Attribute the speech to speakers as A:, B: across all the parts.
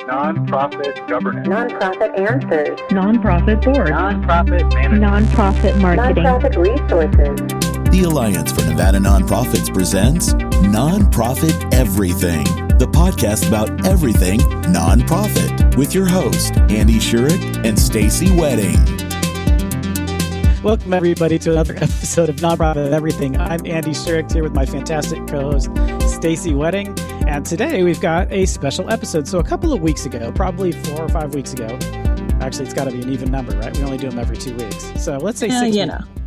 A: Nonprofit governance.
B: Nonprofit answers.
C: Nonprofit board.
A: Nonprofit management.
C: Nonprofit marketing.
B: Nonprofit resources.
D: The Alliance for Nevada Nonprofits presents Nonprofit Everything, the podcast about everything nonprofit, with your hosts, Andy Shurick and Stacey Wedding.
E: Welcome, everybody, to another episode of Nonprofit Everything. I'm Andy Shurick here with my fantastic co-host, Stacey Wedding. And today we've got a special episode. So a couple of weeks ago, probably 4 or 5 weeks ago, actually, it's got to be an even number, right? We only do them every 2 weeks. So let's say 6 weeks.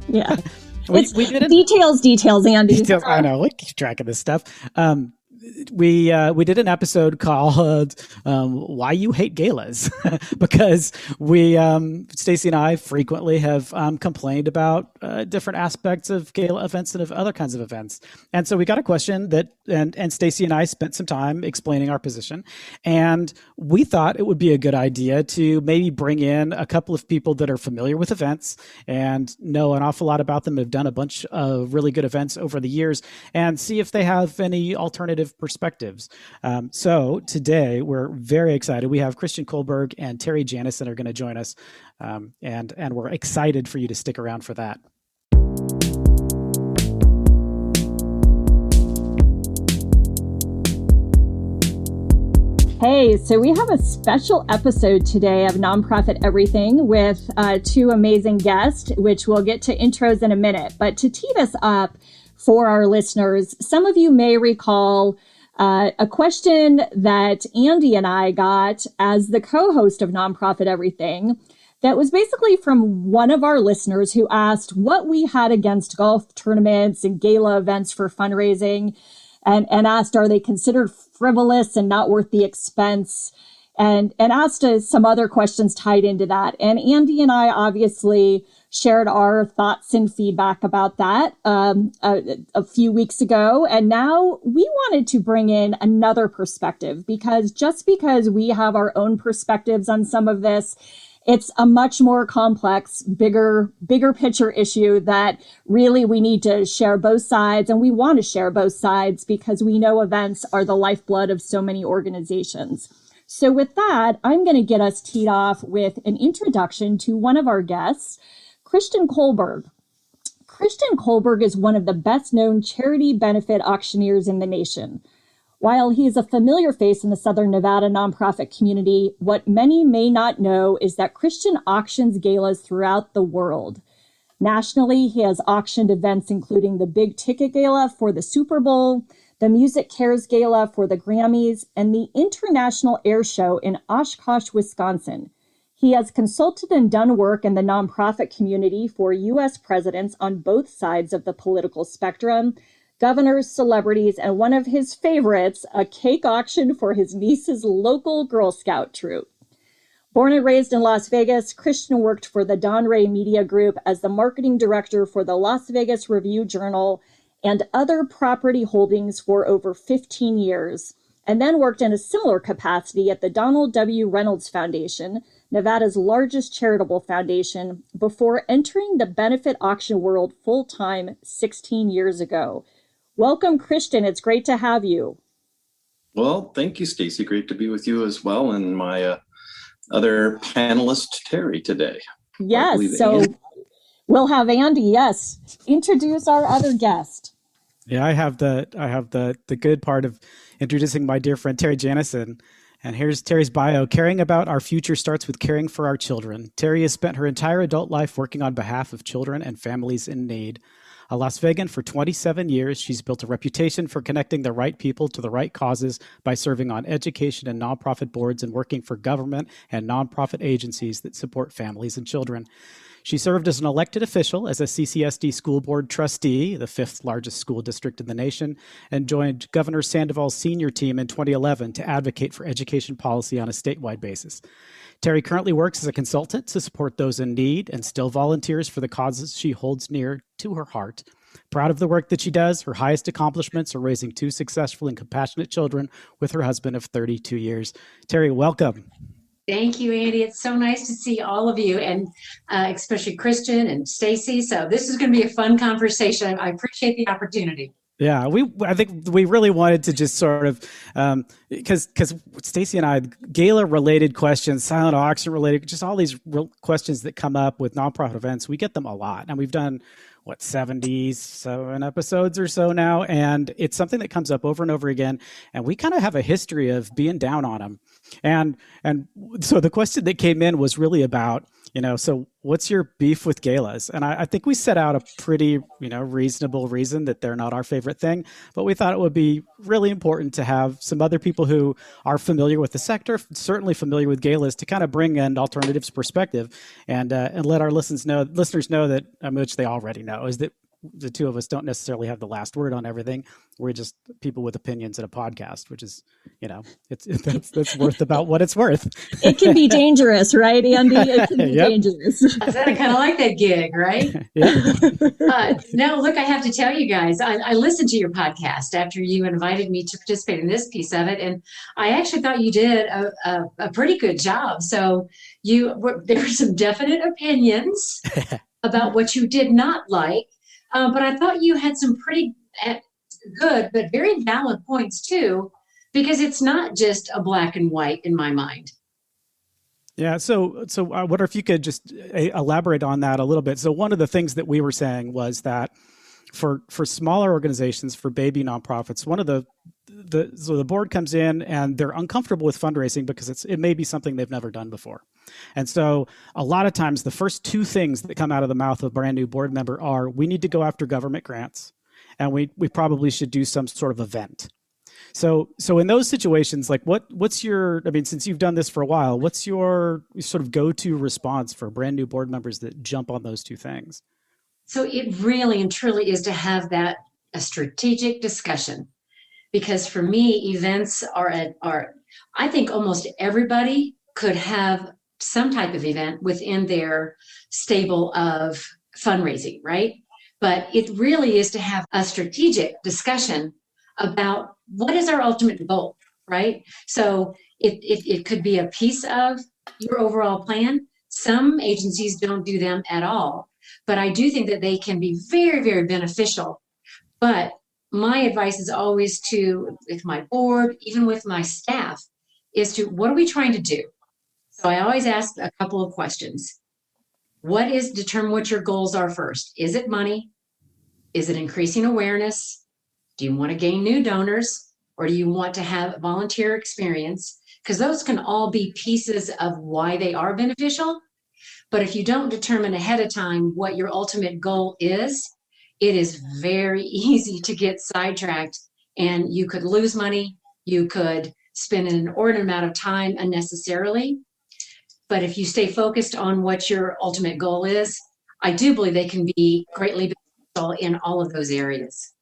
C: Yeah.
E: we did it.
C: Details, Andy.
E: Details, I know. We keep track of this stuff. We did an episode called "Why You Hate Galas," because we Stacey and I frequently have complained about different aspects of gala events and of other kinds of events, and so we got a question that and Stacey and I spent some time explaining our position, and we thought it would be a good idea to maybe bring in a couple of people that are familiar with events and know an awful lot about them, have done a bunch of really good events over the years, and see if they have any alternative perspectives. So today we're very excited. We have Christian Kolberg and Terri Janison are going to join us, and we're excited for you to stick around for that.
C: Hey, so we have a special episode today of Nonprofit Everything with two amazing guests, which we'll get to intros in a minute. But to tee this up for our listeners, some of you may recall a question that Andy and I got as the co-host of Nonprofit Everything that was basically from one of our listeners who asked what we had against golf tournaments and gala events for fundraising, and asked, are they considered frivolous and not worth the expense? And asked us some other questions tied into that. And Andy and I obviously shared our thoughts and feedback about that a few weeks ago. And now we wanted to bring in another perspective, because just because we have our own perspectives on some of this, it's a much more complex, bigger picture issue that really we need to share both sides. And we want to share both sides because we know events are the lifeblood of so many organizations. So with that, I'm going to get us teed off with an introduction to one of our guests, Christian Kolberg. Christian Kolberg is one of the best known charity benefit auctioneers in the nation. While he is a familiar face in the Southern Nevada nonprofit community, what many may not know is that Christian auctions galas throughout the world. Nationally, he has auctioned events including the Big Ticket Gala for the Super Bowl, the Music Cares Gala for the Grammys, and the International Air Show in Oshkosh, Wisconsin. He has consulted and done work in the nonprofit community for U.S. presidents on both sides of the political spectrum, governors, celebrities, and one of his favorites, a cake auction for his niece's local Girl Scout troop. Born and raised in Las Vegas, Christian worked for the Don Ray Media Group as the marketing director for the Las Vegas Review-Journal and other property holdings for over 15 years, and then worked in a similar capacity at the Donald W. Reynolds Foundation, Nevada's largest charitable foundation, before entering the benefit auction world full-time 16 years ago. Welcome, Christian. It's great to have you.
F: Well, thank you, Stacey. Great to be with you as well, and my other panelist, Terri, today.
C: Yes, so Andy. We'll have Andy. Yes, introduce our other guest.
E: Yeah, I have the good part of introducing my dear friend Terri Janison. And here's Terri's bio. Caring about our future starts with caring for our children. Terri has spent her entire adult life working on behalf of children and families in need. A Las Vegan for 27 years, she's built a reputation for connecting the right people to the right causes by serving on education and nonprofit boards and working for government and nonprofit agencies that support families and children. She served as an elected official as a CCSD school board trustee, the 5th largest school district in the nation, and joined Governor Sandoval's senior team in 2011 to advocate for education policy on a statewide basis. Terri currently works as a consultant to support those in need and still volunteers for the causes she holds near to her heart. Proud of the work that she does, her highest accomplishments are raising 2 successful and compassionate children with her husband of 32 years. Terri, welcome.
G: Thank you, Andy. It's so nice to see all of you, and especially Christian and Stacey. So this is going to be a fun conversation. I appreciate the opportunity.
E: Yeah, I think we really wanted to just sort of, because Stacey and I, gala related questions, silent auction related, just all these questions that come up with nonprofit events, we get them a lot. And we've done, 77 episodes or so now. And it's something that comes up over and over again. And we kind of have a history of being down on them. And so the question that came in was really about, so what's your beef with galas? And I think we set out a pretty, reasonable reason that they're not our favorite thing, but we thought it would be really important to have some other people who are familiar with the sector, certainly familiar with galas, to kind of bring an alternatives perspective and let our listeners know that, which they already know, is that the two of us don't necessarily have the last word on everything. We're just people with opinions at a podcast, which is, that's worth about what it's worth.
C: It can be dangerous, right, Andy? It can be dangerous.
G: I kind of like that gig, right? No, look, I have to tell you guys, I listened to your podcast after you invited me to participate in this piece of it. And I actually thought you did a pretty good job. So there were some definite opinions about what you did not like. But I thought you had some pretty good, but very valid points too, because it's not just a black and white in my mind.
E: Yeah. So I wonder if you could just elaborate on that a little bit. So one of the things that we were saying was that for smaller organizations, for baby nonprofits, one of so the board comes in and they're uncomfortable with fundraising because it may be something they've never done before. And so a lot of times the first two things that come out of the mouth of a brand new board member are, we need to go after government grants, and we probably should do some sort of event. So in those situations, like what's your, since you've done this for a while, what's your sort of go-to response for brand new board members that jump on those two things?
G: So it really and truly is to have a strategic discussion. Because for me, events are, I think almost everybody could have some type of event within their stable of fundraising, right? But it really is to have a strategic discussion about what is our ultimate goal, right? So it could be a piece of your overall plan. Some agencies don't do them at all, but I do think that they can be very, very beneficial. But my advice is always with my board, even with my staff, is what are we trying to do? So I always ask a couple of questions. Determine what your goals are first. Is it money? Is it increasing awareness? Do you want to gain new donors? Or do you want to have volunteer experience? Because those can all be pieces of why they are beneficial. But if you don't determine ahead of time what your ultimate goal is, it is very easy to get sidetracked, and you could lose money. You could spend an inordinate amount of time unnecessarily. But if you stay focused on what your ultimate goal is, I do believe they can be greatly beneficial in all of those areas.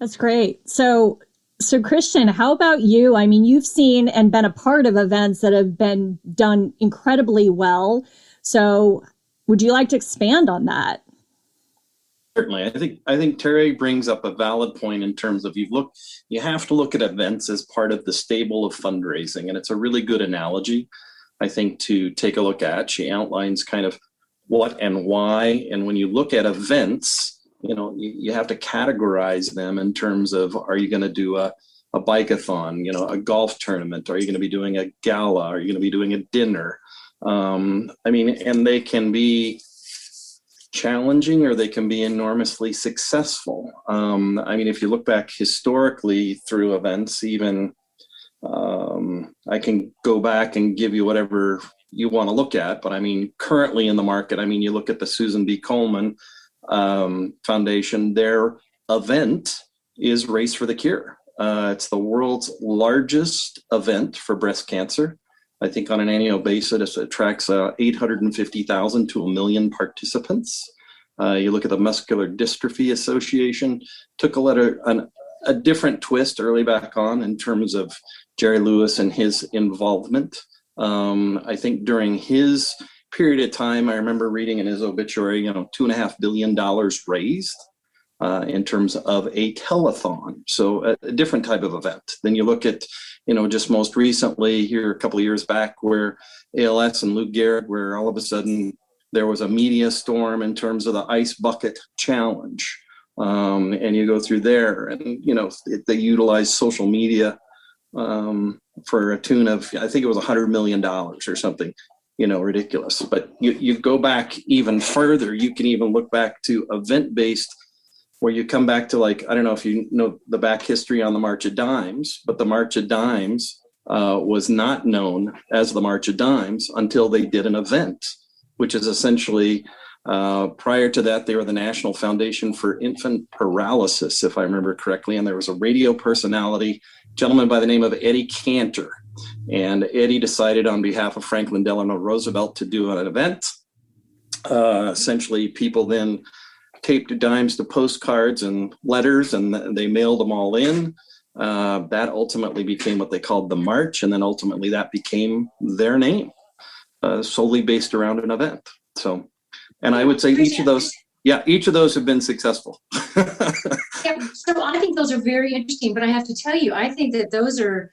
C: That's great. So Christian, how about you? You've seen and been a part of events that have been done incredibly well. So would you like to expand on that?
F: Certainly. I think Terri brings up a valid point in terms of you have to look at events as part of the stable of fundraising. And it's a really good analogy, I think, to take a look at. She outlines kind of what and why. And when you look at events, you have to categorize them in terms of, are you going to do a bike-a-thon, a golf tournament? Are you going to be doing a gala? Are you going to be doing a dinner? And they can be challenging or they can be enormously successful. If you look back historically through events, even I can go back and give you whatever you want to look at, but currently in the market, you look at the Susan B. Komen Foundation, their event is Race for the Cure. It's the world's largest event for breast cancer. I think on an annual basis, it attracts 850,000 to 1 million participants. You look at the Muscular Dystrophy Association, took a different twist early back on in terms of Jerry Lewis and his involvement. I think during his period of time, I remember reading in his obituary, $2.5 billion raised in terms of a telethon. So a different type of event. Then you look at, just most recently here a couple of years back where ALS and Lou Gehrig, where all of a sudden there was a media storm in terms of the Ice Bucket Challenge. and you go through there, and they utilize social media for a tune of, I think it was $100 million or something, ridiculous. But you go back even further, you can even look back to event-based, where you come back to, like, I don't know if you know the back history on the March of Dimes, but the March of Dimes was not known as the March of Dimes until they did an event, which is essentially, prior to that, they were the National Foundation for Infant Paralysis, if I remember correctly. And there was a radio personality, gentleman by the name of Eddie Cantor. And Eddie decided on behalf of Franklin Delano Roosevelt to do an event. Essentially, people then taped dimes to postcards and letters, and they mailed them all in. That ultimately became what they called the March, and then ultimately that became their name, solely based around an event. So, and I would say each of those have been successful.
G: Yeah, so I think those are very interesting, but I have to tell you, I think that those are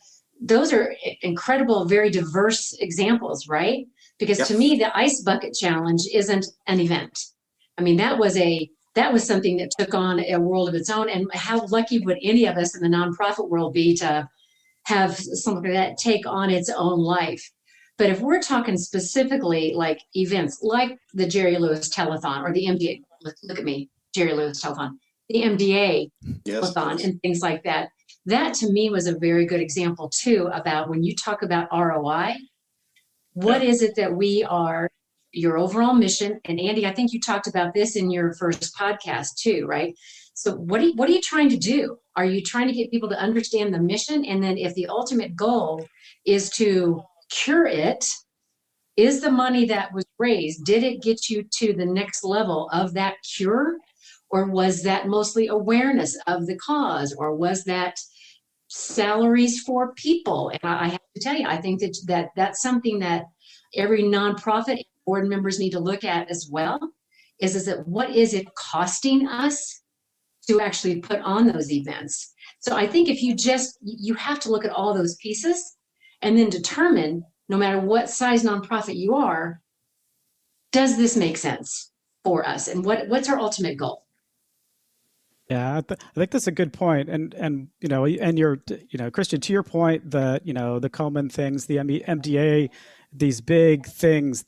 G: incredible, very diverse examples, right? Because to me, the Ice Bucket Challenge isn't an event. I mean, that was something that took on a world of its own. And how lucky would any of us in the nonprofit world be to have something like that take on its own life? But if we're talking specifically like events like the Jerry Lewis Telethon or the MDA, look at me, Jerry Lewis Telethon, the MDA Telethon and things like that, that to me was a very good example too about when you talk about ROI, what is it that we are, your overall mission? And Andy, I think you talked about this in your first podcast too, right? So what are you trying to do? Are you trying to get people to understand the mission? And then if the ultimate goal is to cure it, is the money that was raised, did it get you to the next level of that cure? Or was that mostly awareness of the cause? Or was that salaries for people? And I have to tell you, I think that's something that every nonprofit board members need to look at as well, is that what is it costing us to actually put on those events? So I think if you have to look at all those pieces and then determine, no matter what size nonprofit you are, does this make sense for us? And what's our ultimate goal?
E: Yeah, I think that's a good point. And you're, Christian, to your point, the Komen things, the MDA, these big things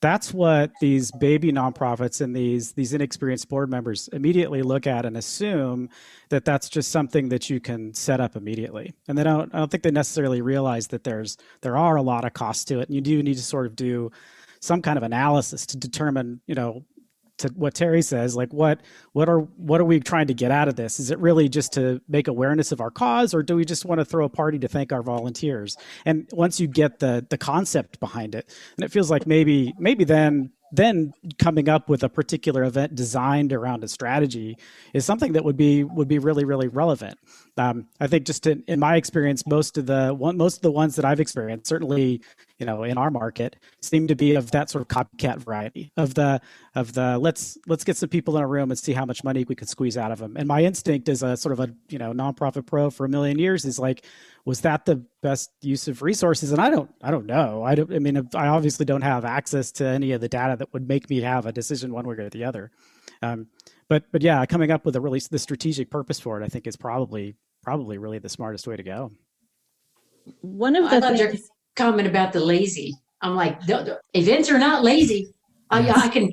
E: that's what these baby nonprofits and these inexperienced board members immediately look at and assume that that's just something that you can set up immediately. And I don't think they necessarily realize that there are a lot of costs to it. And you do need to sort of do some kind of analysis to determine, to what Terri says, like what are we trying to get out of this? Is it really just to make awareness of our cause, or do we just want to throw a party to thank our volunteers? And once you get the concept behind it, and it feels like maybe then coming up with a particular event designed around a strategy is something that would be really, really relevant. I think just in my experience, most of the ones that I've experienced, certainly, in our market, seem to be of that sort of copycat variety of the let's get some people in a room and see how much money we could squeeze out of them. And my instinct as a sort of a nonprofit pro for a million years is like, was that the best use of resources? And I don't know. I obviously don't have access to any of the data that would make me have a decision one way or the other. But yeah, coming up with the strategic purpose for it, I think is probably really the smartest way to go.
C: One of the
G: I love your comment about the lazy. I'm like, the events are not lazy. You can,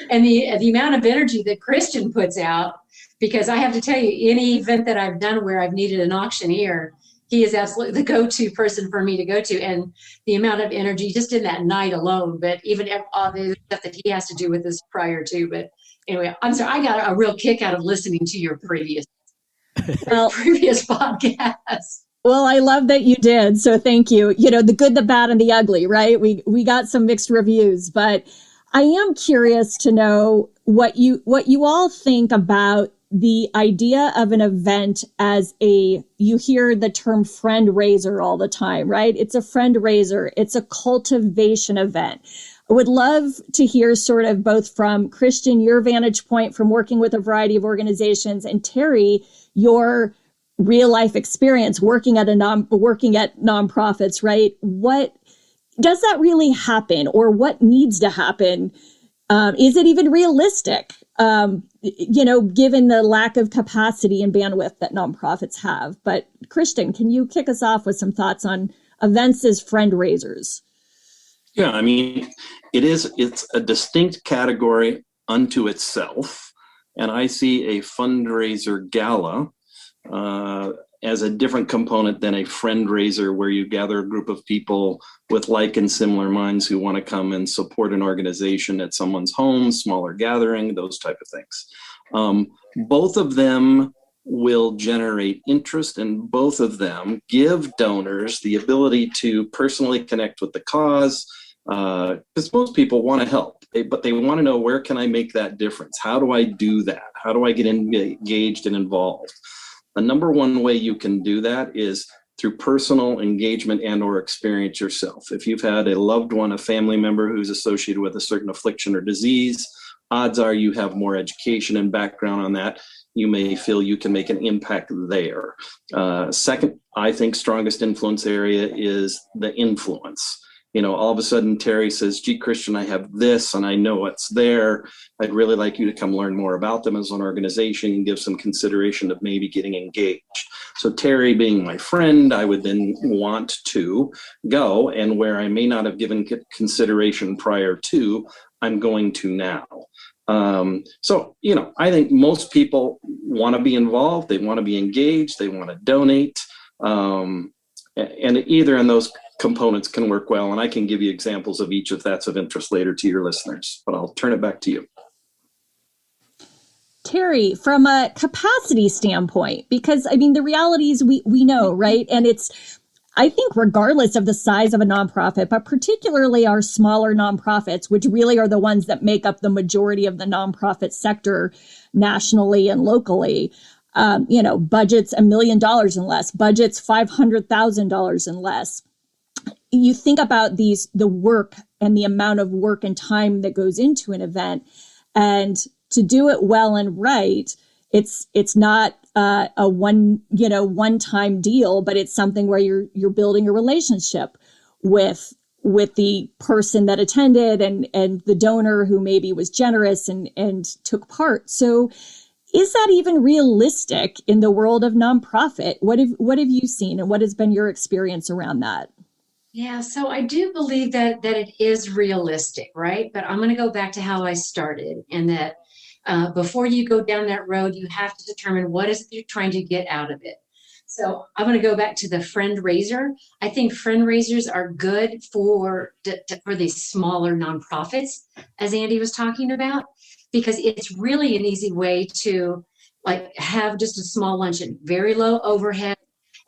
G: and the amount of energy that Christian puts out, because I have to tell you, any event that I've done where I've needed an auctioneer, he is absolutely the go-to person for me to go to. And the amount of energy just in that night alone, but even all the stuff that he has to do with this prior to. But anyway, I'm sorry, I got a real kick out of listening to your previous podcast.
C: Well, I love that you did. So thank you. The good, the bad, and the ugly, right? We got some mixed reviews, but I am curious to know what you all think about the idea of an event as you hear the term friend raiser all the time, right? It's a friend raiser. It's a cultivation event. I would love to hear sort of both from Christian, your vantage point from working with a variety of organizations, and Terri, your real life experience working at nonprofits, right? What does that really happen, or what needs to happen? Is it even realistic? given the lack of capacity and bandwidth that nonprofits have. But Christian, can you kick us off with some thoughts on events as fundraisers?
F: Yeah, I mean, it's a distinct category unto itself. And I see a fundraiser gala as a different component than a friend-raiser where you gather a group of people with like and similar minds who want to come and support an organization at someone's home, smaller gathering, those type of things. Both of them will generate interest, and both of them give donors the ability to personally connect with the cause, because most people want to help, but they want to know, where can I make that difference? How do I do that? How do I get engaged and involved? The number one way you can do that is through personal engagement and or experience yourself. If you've had a loved one, a family member who's associated with a certain affliction or disease, odds are you have more education and background on that. You may feel you can make an impact there. Second, I think strongest influence area is the influence. All of a sudden Terri says, gee, Christian, I have this and I know it's there. I'd really like you to come learn more about them as an organization and give some consideration of maybe getting engaged. So Terri being my friend, I would then want to go, and where I may not have given consideration prior to, I'm going to now. I think most people want to be involved. They want to be engaged. They want to donate. And either in those components can work well. And I can give you examples of each if that's of interest later to your listeners, but I'll turn it back to you.
C: Terri, from a capacity standpoint, because the reality is we know, right? And I think regardless of the size of a nonprofit, but particularly our smaller nonprofits, which really are the ones that make up the majority of the nonprofit sector nationally and locally, budgets $1 million and less, budgets $500,000 and less. You think about the work and the amount of work and time that goes into an event, and to do it well and right, it's not a one-time deal, but it's something where you're building a relationship with the person that attended and the donor who maybe was generous and took part. So is that even realistic in the world of nonprofit? What have you seen, and what has been your experience around that?
G: Yeah, so I do believe that it is realistic, right? But I'm going to go back to how I started, and that before you go down that road, you have to determine what is it you're trying to get out of it. So I'm going to go back to the friend raiser. I think friend raisers are good for these smaller nonprofits, as Andy was talking about, because it's really an easy way to have just a small luncheon, very low overhead,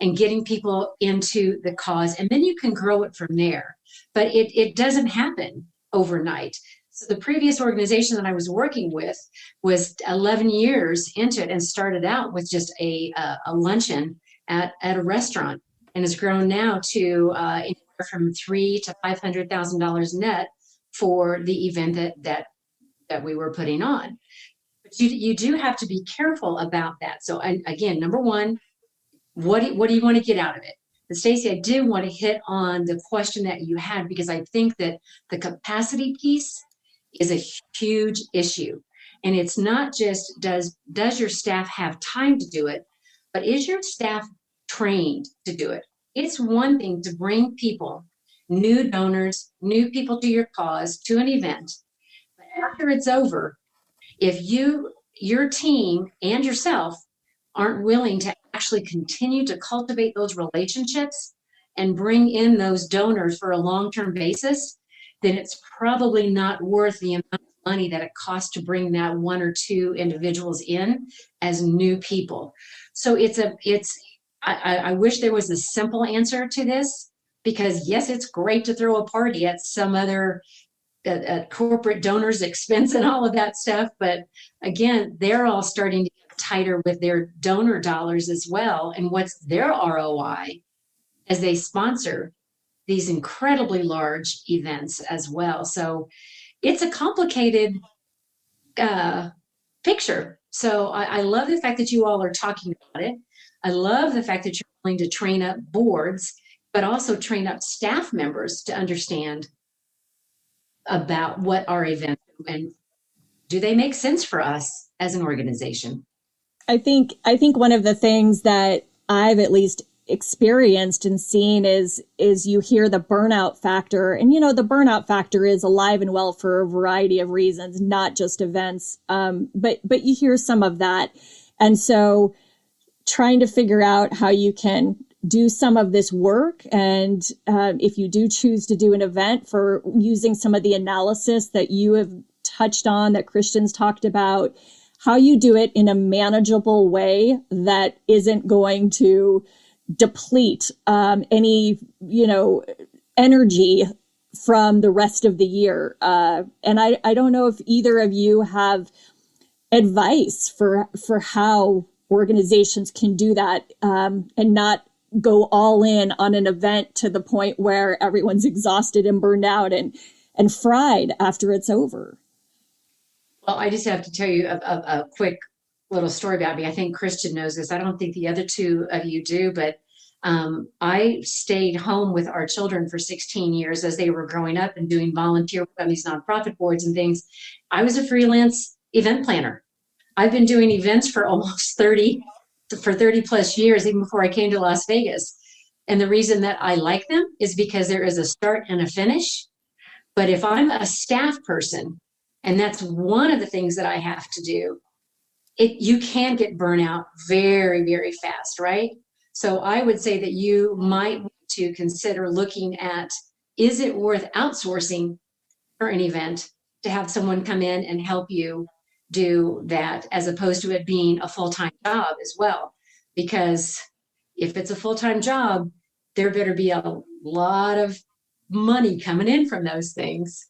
G: and getting people into the cause. And then you can grow it from there. But it doesn't happen overnight. So the previous organization that I was working with was 11 years into it and started out with just a luncheon at a restaurant, and has grown now to anywhere from $300,000 to $500,000 net for the event that we were putting on. But you do have to be careful about that. So again, number one, what do you want to get out of it? But Stacey, I do want to hit on the question that you had, because I think that the capacity piece is a huge issue. And it's not just does your staff have time to do it, but is your staff trained to do it? It's one thing to bring people, new donors, new people to your cause, to an event. But after it's over, if your team and yourself aren't willing to actually continue to cultivate those relationships and bring in those donors for a long-term basis, then it's probably not worth the amount of money that it costs to bring that one or two individuals in as new people. So I wish there was a simple answer to this, because yes, it's great to throw a party at some other corporate donor's expense and all of that stuff. But again, they're all starting to get tighter with their donor dollars as well. And what's their ROI as they sponsor these incredibly large events as well. So it's a complicated picture. So I love the fact that you all are talking about it. I love the fact that you're willing to train up boards, but also train up staff members to understand about what our events and do they make sense for us as an organization?
C: I think one of the things that I've at least experienced and seen is you hear the burnout factor, and the burnout factor is alive and well for a variety of reasons, not just events. But you hear some of that, and so trying to figure out how you can do some of this work, and if you do choose to do an event, for using some of the analysis that you have touched on, that Christian's talked about, how you do it in a manageable way that isn't going to deplete any energy from the rest of the year. And I don't know if either of you have advice for how organizations can do that, and not go all in on an event to the point where everyone's exhausted and burned out and fried after it's over.
G: Well, I just have to tell you a quick little story about me. I think Christian knows this. I don't think the other two of you do, but I stayed home with our children for 16 years as they were growing up and doing volunteer work on these nonprofit boards and things. I was a freelance event planner. I've been doing events for almost 30 plus years, even before I came to Las Vegas. And the reason that I like them is because there is a start and a finish. But if I'm a staff person, and that's one of the things that I have to do, you can get burnout very, very fast, right? So I would say that you might want to consider looking at, is it worth outsourcing for an event to have someone come in and help you do that, as opposed to it being a full-time job as well? Because if it's a full-time job, there better be a lot of money coming in from those things.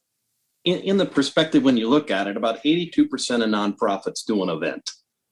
F: In the perspective, when you look at it, about 82% of nonprofits do an event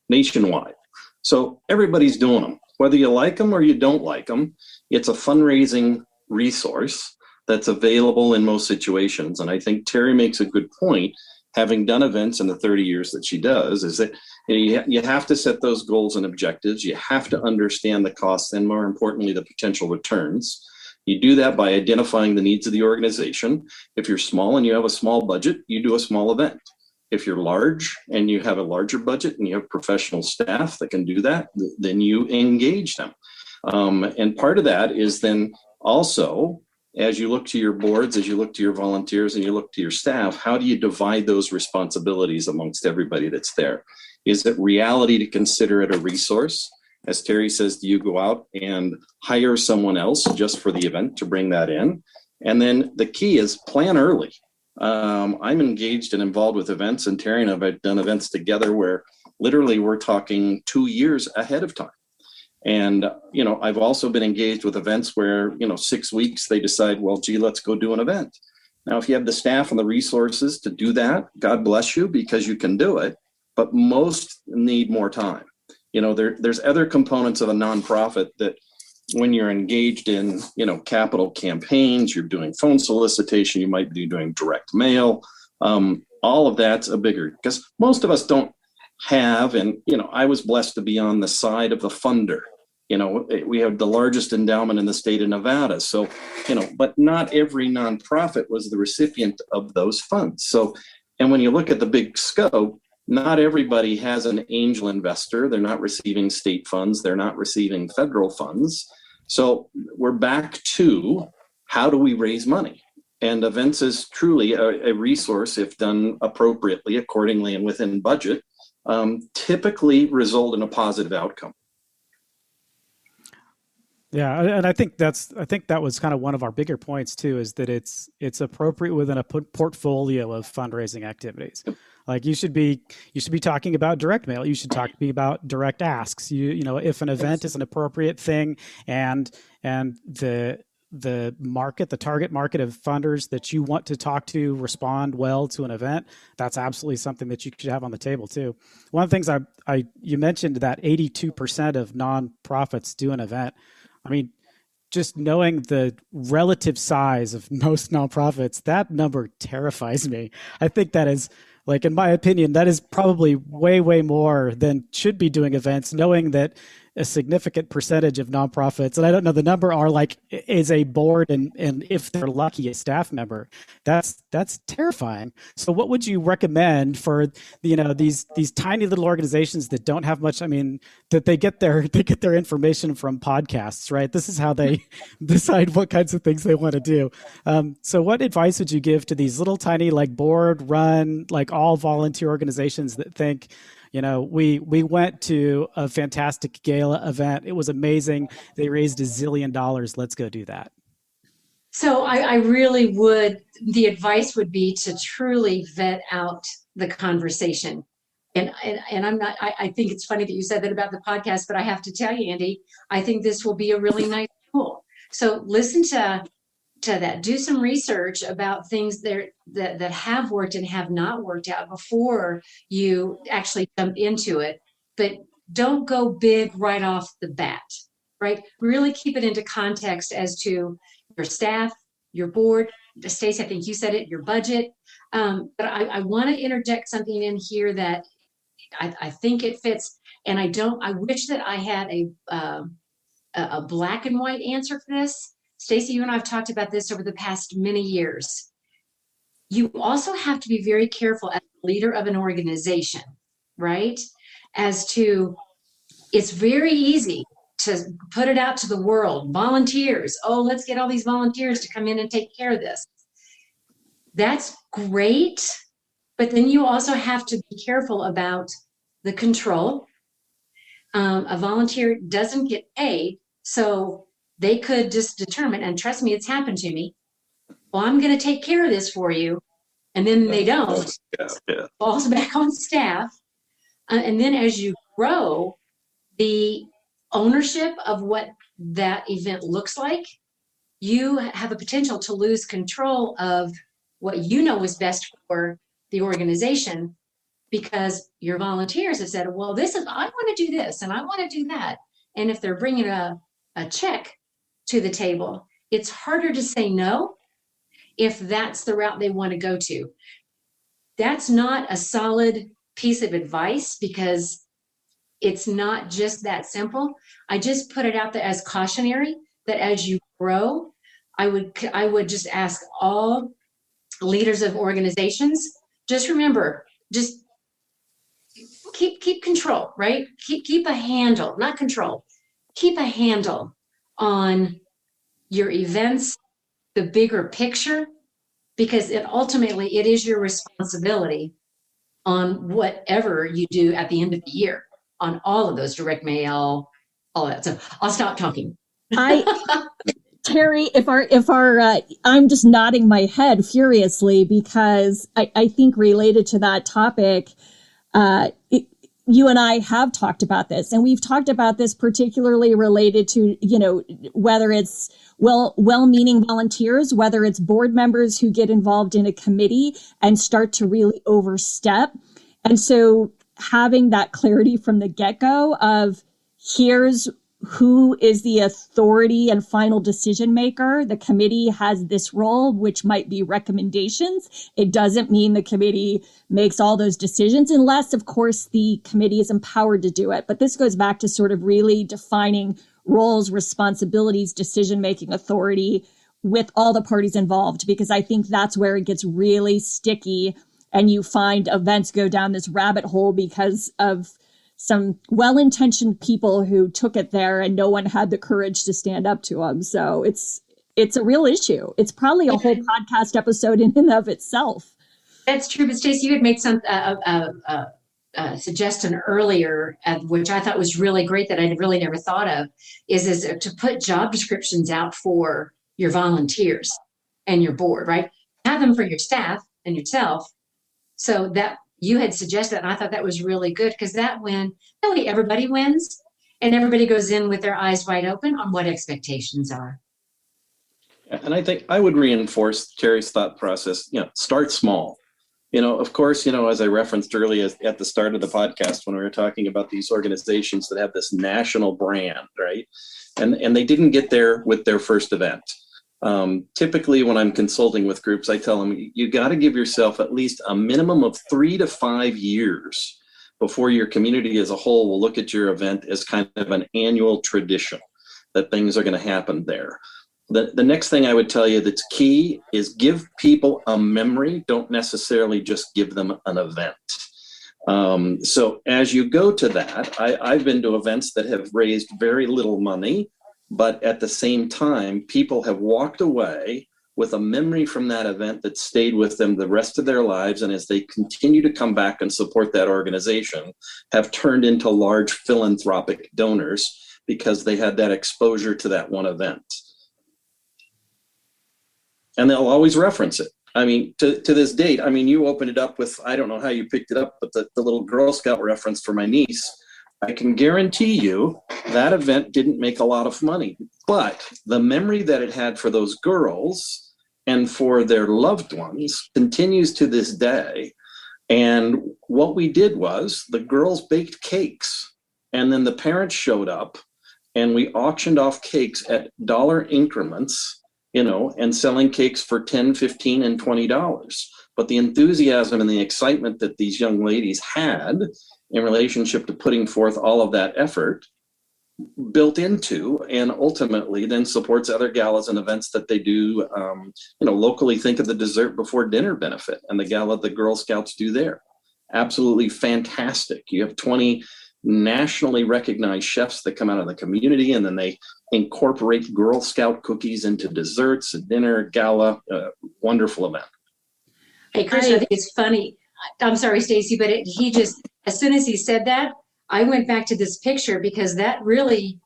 F: nationwide. So everybody's doing them, whether you like them or you don't like them. It's a fundraising resource that's available in most situations. And I think Terri makes a good point, having done events in the 30 years that she does, is that you have to set those goals and objectives. You have to understand the costs and, more importantly, the potential returns. You do that by identifying the needs of the organization. If you're small and you have a small budget, you do a small event. If you're large and you have a larger budget and you have professional staff that can do that, then you engage them. And part of that is then also, as you look to your boards, as you look to your volunteers and you look to your staff, how do you divide those responsibilities amongst everybody that's there? Is it reality to consider it a resource? As Terri says, do you go out and hire someone else just for the event to bring that in? And then the key is plan early. I'm engaged and involved with events, and Terri and I have done events together where literally we're talking 2 years ahead of time. And, I've also been engaged with events where, 6 weeks they decide, well, gee, let's go do an event. Now, if you have the staff and the resources to do that, God bless you, because you can do it, but most need more time. There's other components of a nonprofit that when you're engaged in, capital campaigns, you're doing phone solicitation, you might be doing direct mail. All of that's a bigger, because most of us don't have, and, I was blessed to be on the side of the funder. We have the largest endowment in the state of Nevada. So, but not every nonprofit was the recipient of those funds. So, and when you look at the big scope, not everybody has an angel investor. They're not receiving state funds. They're not receiving federal funds. So we're back to, how do we raise money? And events is truly a resource, if done appropriately, accordingly, and within budget, typically result in a positive outcome.
E: Yeah, and I think that was kind of one of our bigger points too, is that it's appropriate within a portfolio of fundraising activities. Yep. Like you should be talking about direct mail. You should talk to me about direct asks. If an event is an appropriate thing, and the target market of funders that you want to talk to respond well to an event, that's absolutely something that you should have on the table too. One of the things you mentioned that 82% of nonprofits do an event. I mean, just knowing the relative size of most nonprofits, that number terrifies me. I think that is, in my opinion, that is probably way, way more than should be doing events, knowing that a significant percentage of nonprofits, and I don't know the number, are like is a board and if they're lucky, a staff member. That's terrifying. So what would you recommend for these tiny little organizations that don't have much? I mean, that they get their information from podcasts, right? This is how they decide what kinds of things they want to do. So what advice would you give to these little tiny like board run, like all volunteer organizations that think, we went to a fantastic gala event. It was amazing. They raised $1 zillion. Let's go do that.
G: So I really would, the advice would be to truly vet out the conversation. And I'm not, I think it's funny that you said that about the podcast, but I have to tell you, Andy, I think this will be a really nice tool. So listen to that, do some research about things that have worked and have not worked out before you actually jump into it. But don't go big right off the bat, right? Really keep it into context as to your staff, your board. Stacey, I think you said it, your budget. But I want to interject something in here that I think it fits. And I wish that I had a black and white answer for this. Stacey, you and I have talked about this over the past many years. You also have to be very careful as a leader of an organization, right? As to, it's very easy to put it out to the world. Volunteers, let's get all these volunteers to come in and take care of this. That's great, but then you also have to be careful about the control. A volunteer doesn't get paid, so they could just determine, and trust me, it's happened to me. Well, I'm going to take care of this for you. And then they don't. Yeah. Falls back on staff. And then as you grow, the ownership of what that event looks like, you have a potential to lose control of what you know is best for the organization, because your volunteers have said, well, I want to do this and I want to do that. And if they're bringing a check to the table, it's harder to say no if that's the route they want to go to. That's not a solid piece of advice, because it's not just that simple. I just put it out there as cautionary that as you grow, I would just ask all leaders of organizations, just remember, just keep control, right? Keep a handle, not control, keep a handle on your events, the bigger picture, because ultimately it is your responsibility on whatever you do at the end of the year, on all of those, direct mail, all that. So I'll stop talking.
C: Terri, I'm just nodding my head furiously, because I think related to that topic, you and I have talked about this, and we've talked about this particularly related to, whether it's well-meaning volunteers, whether it's board members who get involved in a committee and start to really overstep. And so having that clarity from the get-go of here's who is the authority and final decision maker. The committee has this role, which might be recommendations. It doesn't mean the committee makes all those decisions, unless, of course, the committee is empowered to do it. But this goes back to sort of really defining roles, responsibilities, decision-making authority with all the parties involved, because I think that's where it gets really sticky and you find events go down this rabbit hole because of some well-intentioned people who took it there and no one had the courage to stand up to them. So it's a real issue. It's probably a whole podcast episode in and of itself.
G: That's true. But Stacey, you had made some suggestion earlier, which I thought was really great that I really never thought of, is to put job descriptions out for your volunteers and your board, right? Have them for your staff and yourself. So that you had suggested, and I thought that was really good, because that way everybody wins and everybody goes in with their eyes wide open on what expectations are.
F: And I think I would reinforce Terri's thought process, start small. Of course, as I referenced earlier at the start of the podcast, when we were talking about these organizations that have this national brand, right? And they didn't get there with their first event. Typically, when I'm consulting with groups, I tell them, you got to give yourself at least a minimum of 3 to 5 years before your community as a whole will look at your event as kind of an annual tradition, that things are going to happen there. The next thing I would tell you that's key is give people a memory. Don't necessarily just give them an event. So as you go to that, I've been to events that have raised very little money, but at the same time, people have walked away with a memory from that event that stayed with them the rest of their lives. And as they continue to come back and support that organization, have turned into large philanthropic donors because they had that exposure to that one event. And they'll always reference it. I mean, to this date, I mean, you opened it up with, I don't know how you picked it up, but the little Girl Scout reference for my niece. I can guarantee you that event didn't make a lot of money, but the memory that it had for those girls and for their loved ones continues to this day. And what we did was the girls baked cakes, and then the parents showed up, and we auctioned off cakes at dollar increments, and selling cakes for $10, $15, and $20. But the enthusiasm and the excitement that these young ladies had in relationship to putting forth all of that effort built into and ultimately then supports other galas and events that they do, locally. Think of the dessert before dinner benefit and the gala the Girl Scouts do there. Absolutely fantastic. You have 20 nationally recognized chefs that come out of the community, and then they incorporate Girl Scout cookies into desserts, a dinner, gala, wonderful event.
G: Hey, Chris, I think it's funny. I'm sorry, Stacey, but he just, as soon as he said that, I went back to this picture because that really,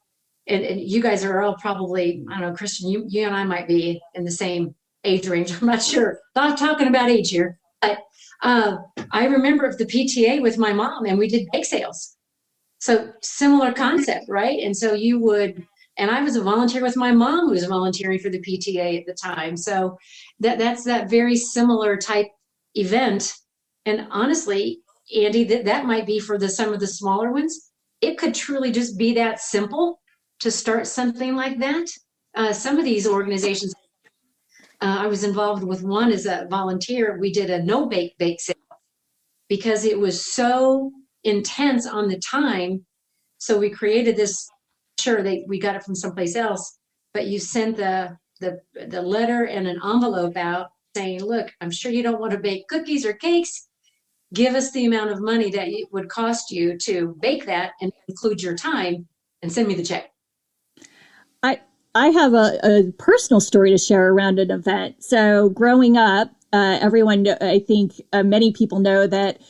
G: and you guys are all probably, I don't know, Christian, you and I might be in the same age range. I'm not sure. Not talking about age here, but I remember the PTA with my mom, and we did bake sales. So similar concept, right? And so you would, and I was a volunteer with my mom who was volunteering for the PTA at the time. So that's that very similar type event. And honestly, Andy, that might be for some of the smaller ones. It could truly just be that simple to start something like that. Some of these organizations, I was involved with one as a volunteer. We did a no-bake sale because it was so intense on the time. So we created this, sure, we got it from someplace else, but you sent the letter and an envelope out saying, look, I'm sure you don't want to bake cookies or cakes. Give us the amount of money that it would cost you to bake that and include your time and send me the check.
C: I have a personal story to share around an event. So growing up, everyone, I think many people know that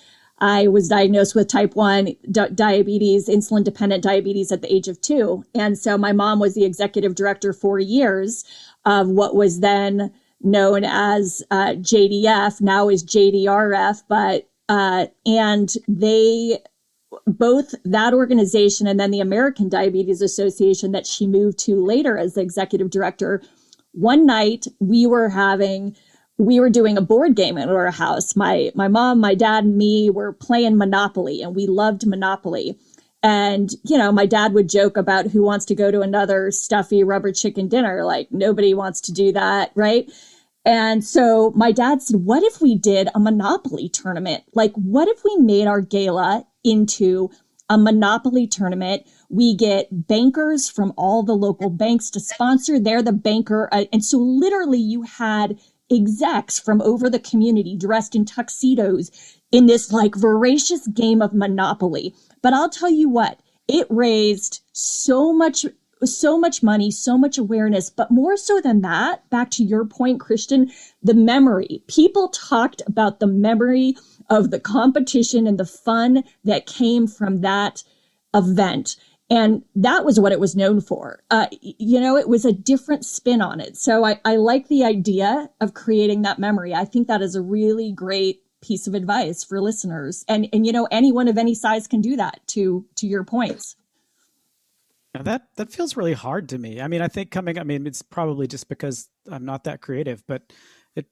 C: I was diagnosed with type 1 diabetes, insulin-dependent diabetes at the age of 2. And so my mom was the executive director for years of what was then known as JDF, now is JDRF, and they, both that organization and then the American Diabetes Association that she moved to later as the executive director, one night we were doing a board game at our house. My mom, my dad, and me were playing Monopoly, and we loved Monopoly. And, my dad would joke about who wants to go to another stuffy rubber chicken dinner. Like, nobody wants to do that, right? And so my dad said, what if we did a Monopoly tournament? Like, what if we made our gala into a Monopoly tournament? We get bankers from all the local banks to sponsor. They're the banker. And so literally you had execs from over the community dressed in tuxedos in this like voracious game of Monopoly. But I'll tell you what, it raised so much money, so much awareness, but more so than that, back to your point, Christian, the memory. People talked about the memory of the competition and the fun that came from that event. And that was what it was known for. It was a different spin on it. So I like the idea of creating that memory. I think that is a really great piece of advice for listeners. And anyone of any size can do that, to your points.
E: Now that feels really hard to me. I mean, it's probably just because I'm not that creative, but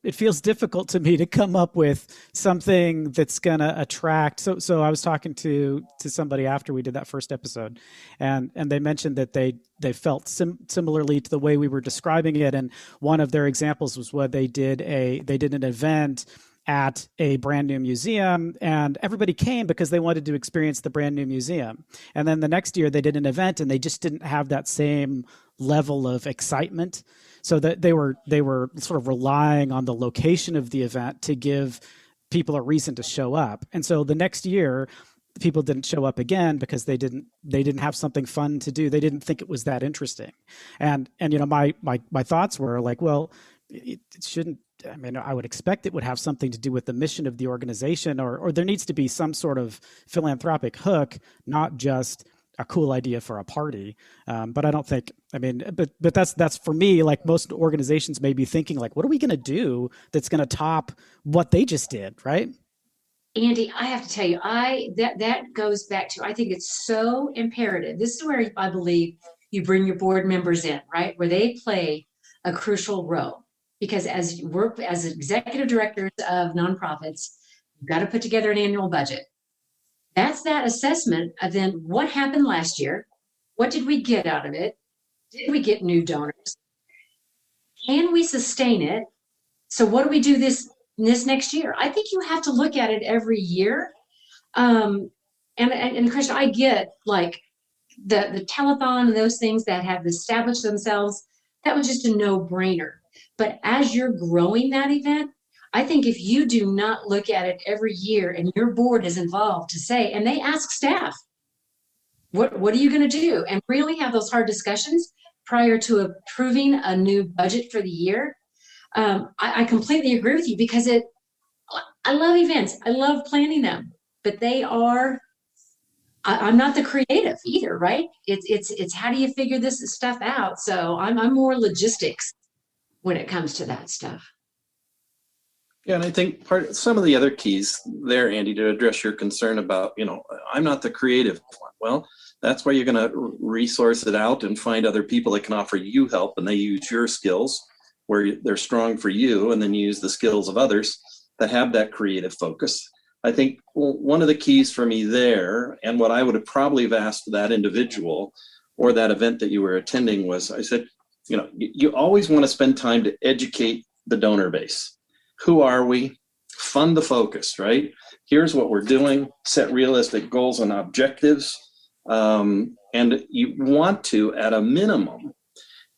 E: it feels difficult to me to come up with something that's going to attract. So I was talking to somebody after we did that first episode, and they mentioned that they felt similarly to the way we were describing it. And one of their examples was what they did an event, at a brand new museum, and everybody came because they wanted to experience the brand new museum. And then the next year they did an event and they just didn't have that same level of excitement. So that they were sort of relying on the location of the event to give people a reason to show up. And so the next year people didn't show up again because they didn't have something fun to do. They didn't think it was that interesting. And my thoughts were like, well, it shouldn't. I mean, I would expect it would have something to do with the mission of the organization, or there needs to be some sort of philanthropic hook, not just a cool idea for a party. But I don't think, I mean, but that's for me, like most organizations may be thinking like, what are we going to do that's going to top what they just did, right?
G: Andy, I have to tell you, that goes back to, I think it's so imperative. This is where I believe you bring your board members in, right? Where they play a crucial role. Because as you work as executive directors of nonprofits, you've got to put together an annual budget. That's that assessment of then what happened last year? What did we get out of it? Did we get new donors? Can we sustain it? So what do we do this next year? I think you have to look at it every year. And Christian, I get like the telethon and those things that have established themselves. That was just a no-brainer. But as you're growing that event, I think if you do not look at it every year and your board is involved to say, and they ask staff, what are you going to do? And really have those hard discussions prior to approving a new budget for the year. I completely agree with you because I love events. I love planning them, but I'm not the creative either, right? It's how do you figure this stuff out? So I'm more logistics when it comes to that stuff.
F: Yeah, and I think some of the other keys there, Andy, to address your concern about, I'm not the creative one. Well, that's why you're going to resource it out and find other people that can offer you help, and they use your skills where they're strong for you, and then you use the skills of others that have that creative focus. I think one of the keys for me there, and what I would have probably have asked that individual or that event that you were attending was, I said, you always want to spend time to educate the donor base. Who are we? Fund the focus, right? Here's what we're doing, set realistic goals and objectives. And you want to, at a minimum,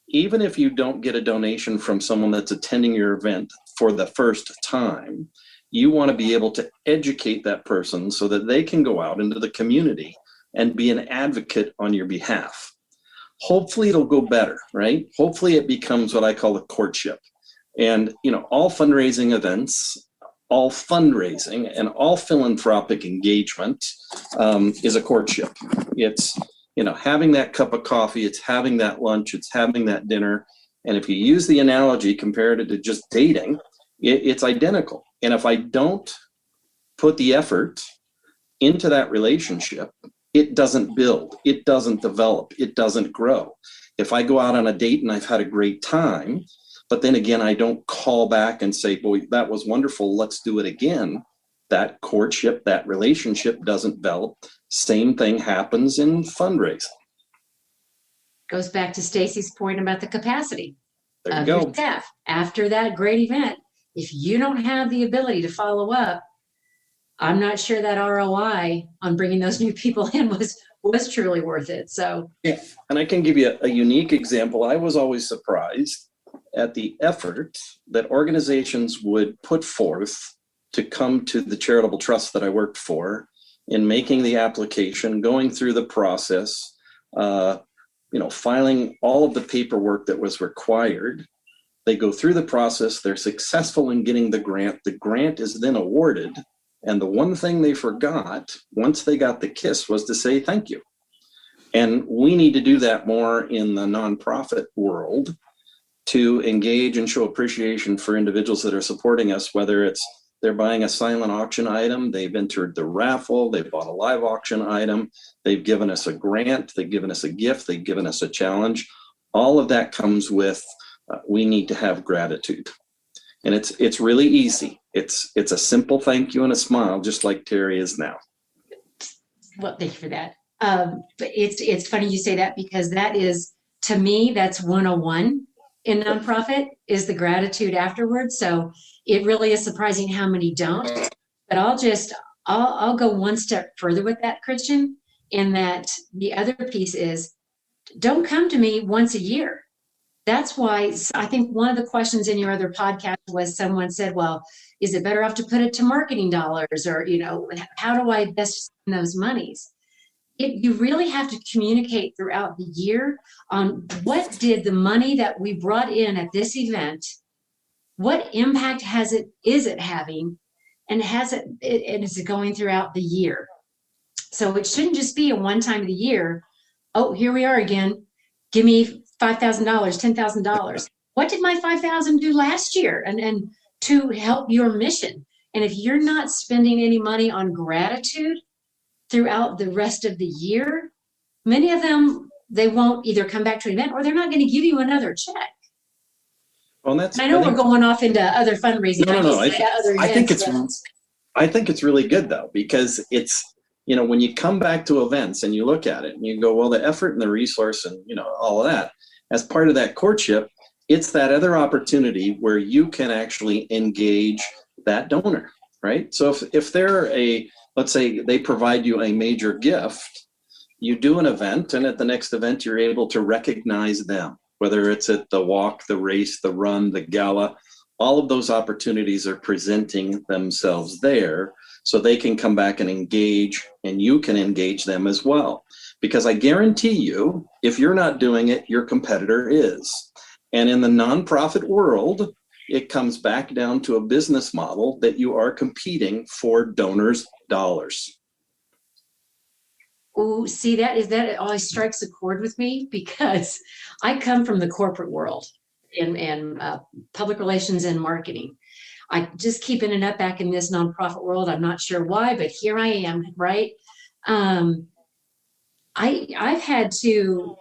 F: even if you don't get a donation from someone that's attending your event for the first time, you want to be able to educate that person so that they can go out into the community and be an advocate on your behalf. Hopefully it'll go better, right? Hopefully it becomes what I call a courtship. And, all fundraising events, all fundraising and all philanthropic engagement is a courtship. It's, having that cup of coffee, it's having that lunch, it's having that dinner. And if you use the analogy compared it to just dating, it's identical. And if I don't put the effort into that relationship, it doesn't build, it doesn't develop, it doesn't grow. If I go out on a date and I've had a great time, but then again, I don't call back and say, boy, that was wonderful, let's do it again. That courtship, that relationship doesn't develop. Same thing happens in fundraising.
G: Goes back to Stacey's point about the capacity
F: There
G: of
F: you
G: your
F: go.
G: staff. After that great event, if you don't have the ability to follow up, I'm not sure that ROI on bringing those new people in was truly worth it. So
F: Yeah, and I can give you a unique example. I was always surprised at the effort that organizations would put forth to come to the charitable trust that I worked for in making the application, going through the process, filing all of the paperwork that was required. They go through the process, they're successful in getting the grant. The grant is then awarded. And the one thing they forgot once they got the KISS was to say thank you. And we need to do that more in the nonprofit world to engage and show appreciation for individuals that are supporting us, whether it's they're buying a silent auction item, they've entered the raffle, they bought a live auction item, they've given us a grant, they've given us a gift, they've given us a challenge. All of that comes with we need to have gratitude. And it's really easy. It's a simple thank you and a smile, just like Terri is now.
G: well, thank you for that. But it's funny you say that because that is, to me, that's 101 in nonprofit is the gratitude afterwards. So it really is surprising how many don't. But I'll go one step further with that, Christian, in that the other piece is don't come to me once a year. That's why I think one of the questions in your other podcast was someone said, well, is it better off to put it to marketing dollars, or, how do I best spend those monies? You really have to communicate throughout the year on what did the money that we brought in at this event, what impact is it having, and is it going throughout the year? So it shouldn't just be a one time of the year. Oh, here we are again. Give me $5,000, $10,000. What did my $5,000 do last year? And to help your mission. And if you're not spending any money on gratitude throughout the rest of the year, many of them, they won't either come back to an event or they're not going to give you another check.
F: Well,
G: we're going off into other fundraising.
F: No. I think it's really good though, because it's, when you come back to events and you look at it and you go, well, the effort and the resource and, all of that, as part of that courtship, it's that other opportunity where you can actually engage that donor, right? So if they're let's say they provide you a major gift, you do an event, and at the next event, you're able to recognize them, whether it's at the walk, the race, the run, the gala, all of those opportunities are presenting themselves there so they can come back and engage, and you can engage them as well. Because I guarantee you, if you're not doing it, your competitor is. And in the nonprofit world, it comes back down to a business model that you are competing for donors' dollars.
G: Oh, see, that always strikes a chord with me, because I come from the corporate world and public relations and marketing. I just keep ending up back in this nonprofit world. I'm not sure why, but here I am, right? I've had to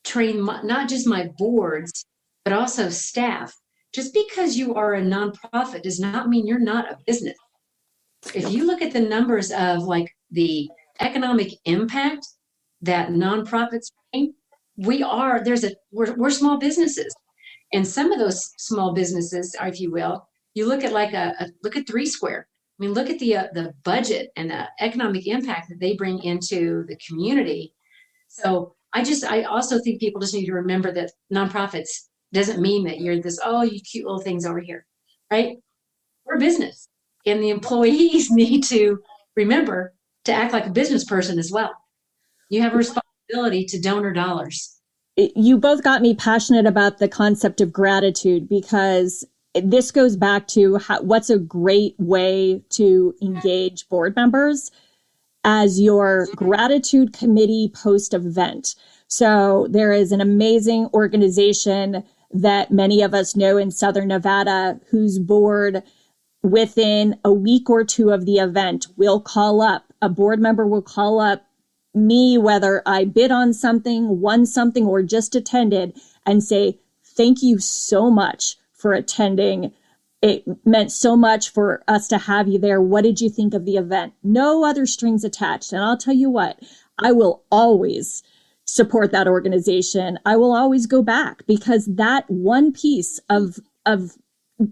G: train not just my boards, but also staff. Just because you are a nonprofit does not mean you're not a business. If you look at the numbers of like the economic impact that nonprofits bring, we're small businesses. And some of those small businesses, if you will, you look at look at 3 Square. I mean, look at the budget and the economic impact that they bring into the community. So I also think people just need to remember that nonprofits doesn't mean that you're this, oh, you cute little things over here, right? We're a business, and the employees need to remember to act like a business person as well. You have a responsibility to donor dollars.
C: You both got me passionate about the concept of gratitude, because this goes back to what's a great way to engage board members as your gratitude committee post-event. So there is an amazing organization that many of us know in Southern Nevada, whose board within a week or two of the event will call up, a board member will call up me, whether I bid on something, won something, or just attended, and say, thank you so much for attending. It meant so much for us to have you there. What did you think of the event? No other strings attached. And I'll tell you what, I will always support that organization. I will always go back, because that one piece of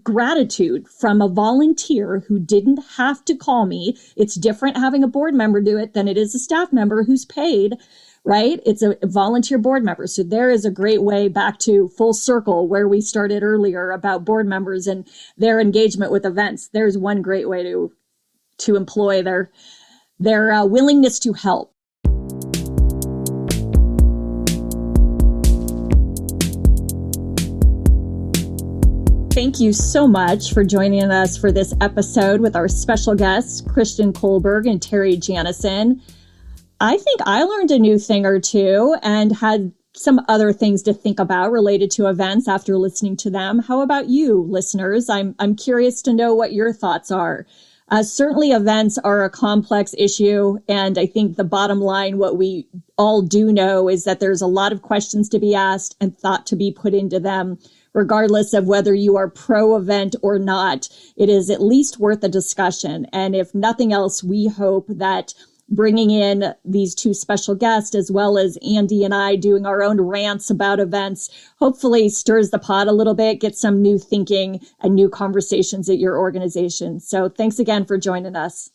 C: gratitude from a volunteer who didn't have to call me. It's different having a board member do it than it is a staff member who's paid, right? It's a volunteer board member. So there is a great way back to full circle where we started earlier about board members and their engagement with events. There's one great way to employ their willingness to help. Thank you so much for joining us for this episode with our special guests, Christian Kolberg and Terri Janison. I think I learned a new thing or two and had some other things to think about related to events after listening to them. How about you, listeners? I'm curious to know what your thoughts are. Certainly events are a complex issue, and I think the bottom line, what we all do know, is that there's a lot of questions to be asked and thought to be put into them. Regardless of whether you are pro-event or not, it is at least worth a discussion. And if nothing else, we hope that bringing in these two special guests, as well as Andy and I doing our own rants about events, hopefully stirs the pot a little bit, get some new thinking and new conversations at your organization. So thanks again for joining us.